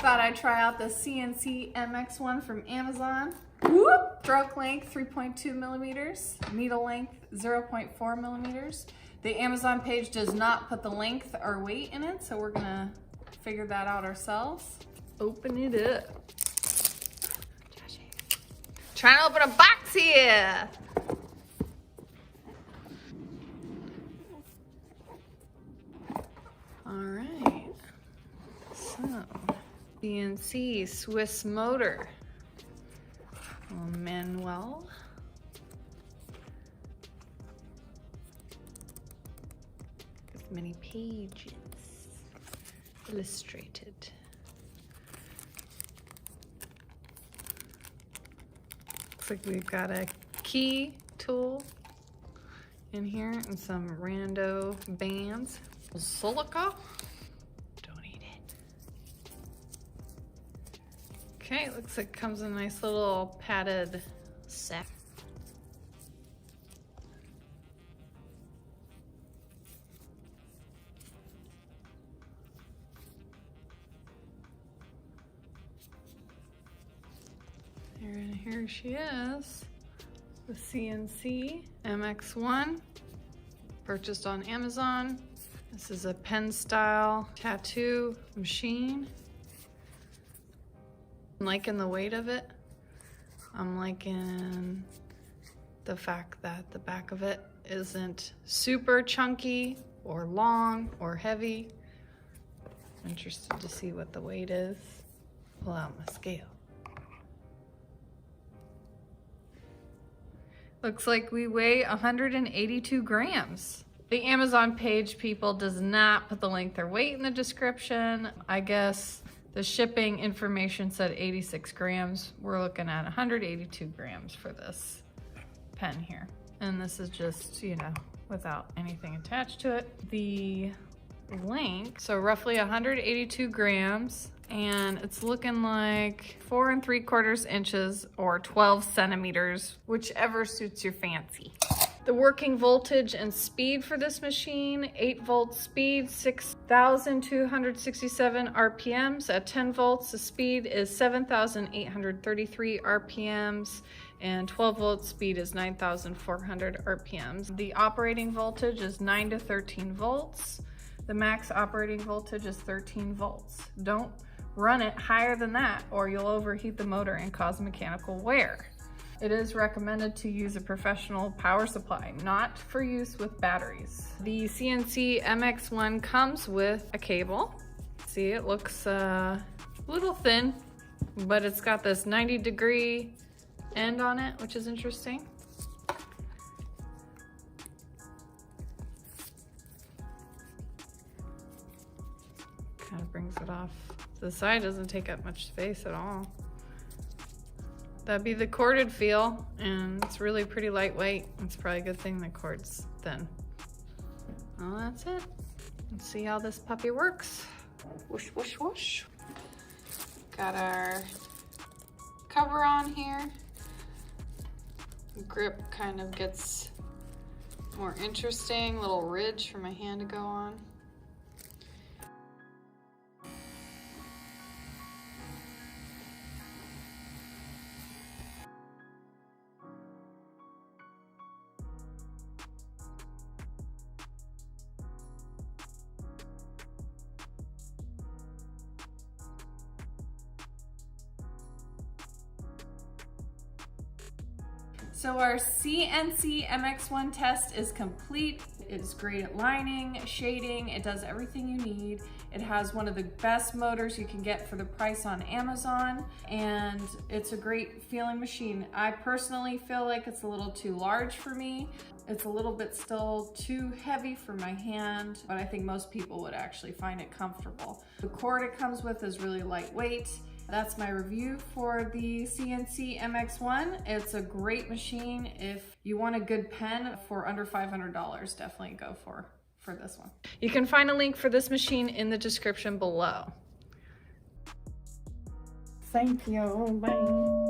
Thought I'd try out the CNC MX1 from Amazon. Whoop! Stroke length 3.2 millimeters, needle length 0.4 millimeters. The Amazon page does not put the length or weight in it, so we're gonna figure that out ourselves. Open it up. Trying to open a box here. All right, so CNC Swiss motor. Manual. With many pages. Illustrated. Looks like we've got a key tool in here and some rando bands. Silica. Don't eat it. Okay, looks like it comes in a nice little padded sack. And here she is, the CNC MX1, purchased on Amazon. This is a pen style tattoo machine. I'm liking the weight of it. I'm liking the fact that the back of it isn't super chunky or long or heavy. I'm interested to see what the weight is. Pull out my scale. Looks like we weigh 182 grams. The Amazon page, people, does not put the length or weight in the description. I guess the shipping information said 86 grams. We're looking at 182 grams for this pen here. And this is just, you know, without anything attached to it. The length, so roughly 182 grams. And it's looking like 4 3/4 inches or 12 centimeters, whichever suits your fancy. The working voltage and speed for this machine, 8-volt speed, 6,267 RPMs. At 10 volts, the speed is 7,833 RPMs, and 12-volt speed is 9,400 RPMs. The operating voltage is 9 to 13 volts. The max operating voltage is 13 volts. Don't run it higher than that or you'll overheat the motor and cause mechanical wear. It is recommended to use a professional power supply, not for use with batteries. The CNC MX1 comes with a cable. See, it looks a little thin, but it's got this 90-degree end on it, which is interesting. Kind of brings it off. The side doesn't take up much space at all. That'd be the corded feel, and it's really pretty lightweight. It's probably a good thing the cord's thin. Well, that's it. Let's see how this puppy works. Whoosh, whoosh, whoosh. Got our cover on here. The grip kind of gets more interesting. Little ridge for my hand to go on. So our CNC MX1 test is complete. It is great at lining, shading, it does everything you need. It has one of the best motors you can get for the price on Amazon, and it's a great feeling machine. I personally feel like it's a little too large for me. It's a little bit still too heavy for my hand, but I think most people would actually find it comfortable. The cord it comes with is really lightweight. That's my review for the CNC MX1. It's a great machine. If you want a good pen for under $500, definitely go for this one. You can find a link for this machine in the description below. Thank you. Bye.